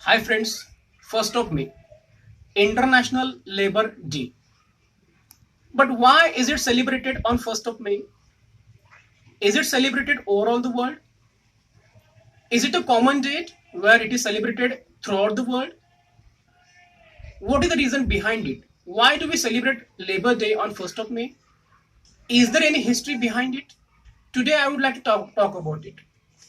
Hi friends, 1st of May, International Labour Day. But why is it celebrated on 1st of May? Is it celebrated over all the world? Is it a common date where it is celebrated throughout the world? What is the reason behind it? Why do we celebrate Labour Day on 1st of May? Is there any history behind it? Today I would like to talk about it.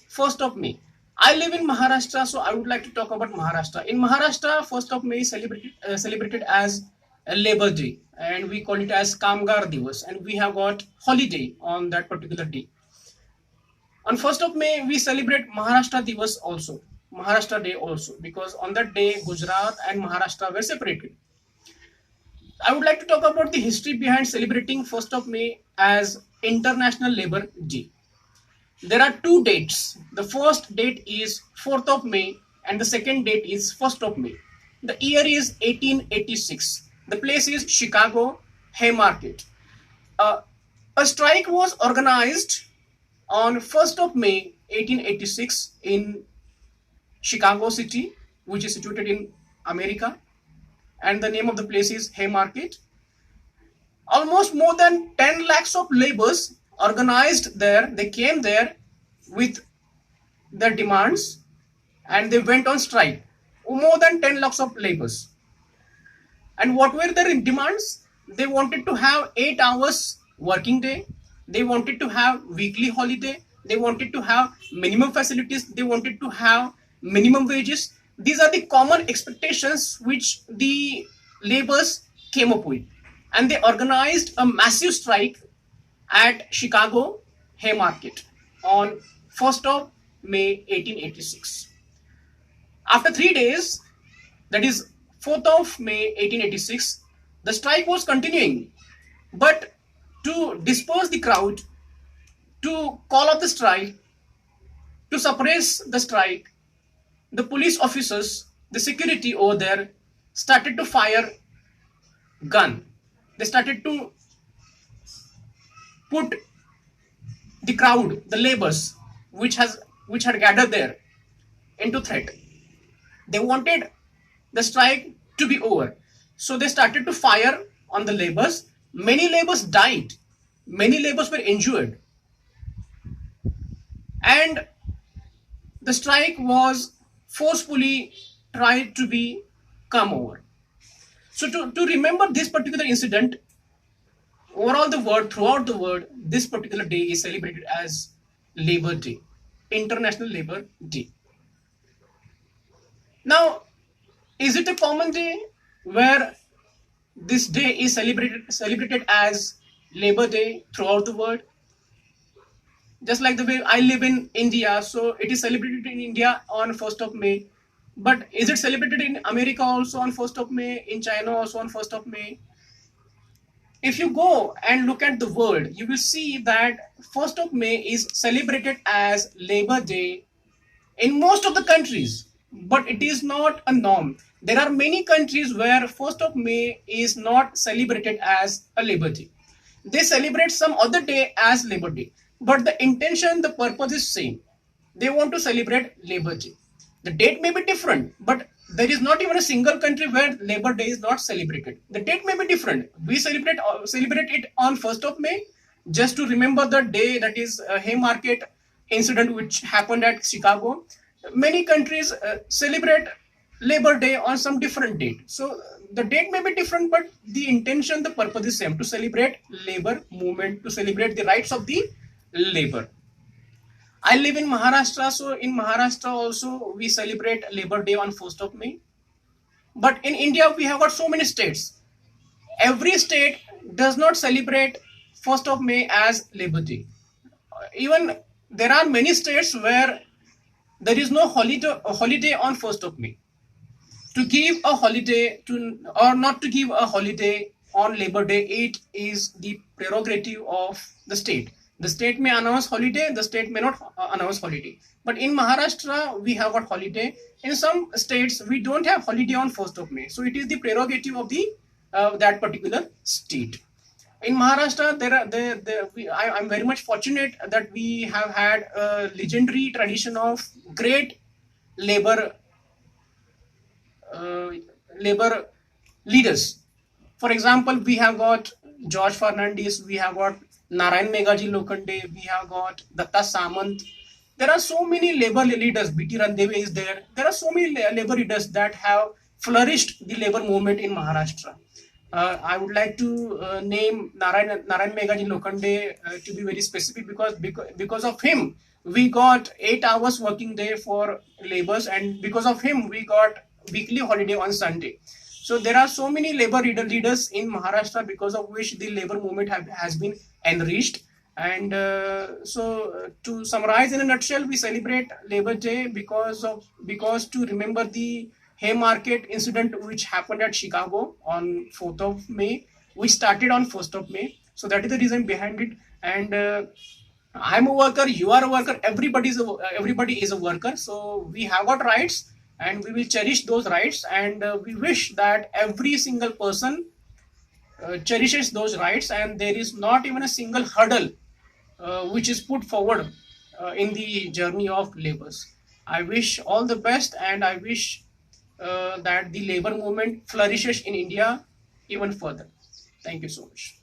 1st of May. I live in Maharashtra, so I would like to talk about Maharashtra. In Maharashtra, 1st of May is celebrated as a Labor Day, and we call it as Kamgar Divas, and we have got holiday on that particular day. On 1st of May, we celebrate Maharashtra Divas also, Maharashtra Day also, because on that day, Gujarat and Maharashtra were separated. I would like to talk about the history behind celebrating 1st of May as International Labour Day. There are two dates. The first date is 4th of May and the second date is 1st of May. The year is 1886. The place is Chicago Haymarket. Uh, a strike was organized on 1st of May 1886 in Chicago City, which is situated in America, and the name of the place is Haymarket. Almost more than 10 lakhs of laborers organized there. They came there with their demands and they went on strike. More than 10 lakhs of laborers. And what were their demands? They wanted to have 8 hours working day. They wanted to have weekly holiday. They wanted to have minimum facilities. They wanted to have minimum wages. These are the common expectations which the laborers came up with. And they organized a massive strike at Chicago Haymarket on 1st of May 1886. After 3 days, that is 4th of May 1886, the strike was continuing. But to disperse the crowd, to call off the strike, to suppress the strike, the police officers, the security over there started to fire gun. They started to put the crowd, the laborers, which had gathered there, into threat. They wanted the strike to be over. So they started to fire on the laborers. Many laborers died. Many laborers were injured. And the strike was forcefully tried to be come over. So to remember this particular incident, overall the world, throughout the world, this particular day is celebrated as Labor Day, International Labor Day. Now, is it a common day where this day is celebrated as Labor Day throughout the world? Just like the way I live in India, so it is celebrated in India on 1st of May. But is it celebrated in America also on 1st of May, in China also on 1st of May? If you go and look at the world, you will see that 1st of May is celebrated as Labor Day in most of the countries, but it is not a norm. There are many countries where 1st of May is not celebrated as a Labor Day. They celebrate some other day as Labor Day, but the intention, the purpose is same. They want to celebrate Labor Day. The date may be different, but there is not even a single country where Labor Day is not celebrated. The date may be different. We celebrate it on 1st of May just to remember the day, that is Haymarket incident which happened at Chicago. Many countries celebrate Labor Day on some different date. So the date may be different, but the intention, the purpose is same, to celebrate labor movement, to celebrate the rights of the labor. I live in Maharashtra, so in Maharashtra also we celebrate Labor Day on 1st of May. But in India, we have got so many states. Every state does not celebrate 1st of May as Labor Day. Even there are many states where there is no holiday on 1st of May. To give a holiday to or not to give a holiday on Labor Day, it is the prerogative of the state. The state may announce holiday, the state may not announce holiday. But in Maharashtra, we have got holiday. In some states, we don't have holiday on 1st of May. So it is the prerogative of the that particular state. In Maharashtra, I'm very much fortunate that we have had a legendary tradition of great labor labor leaders. For example, we have got George Fernandez, we have got Narayan Meghaji Lokhande, we have got Datta Samant. There are so many labor leaders. B.T. Randeve is there. There are so many labor leaders that have flourished the labor movement in Maharashtra. I would like to name Narayan Meghaji Lokhande to be very specific, because of him we got 8 hours working day for laborers, and because of him we got weekly holiday on Sunday. So there are so many labor leaders in Maharashtra, because of which the labor movement has been enriched. And to summarize in a nutshell, we celebrate Labor Day because to remember the Haymarket incident which happened at Chicago on 4th of May, which started on 1st of May. So that is the reason behind it. And I'm a worker, you are a worker, everybody is a worker. So we have got rights, and we will cherish those rights. And we wish that every single person cherishes those rights, and there is not even a single hurdle which is put forward in the journey of labors. I wish all the best, and I wish that the labor movement flourishes in India even further. Thank you so much.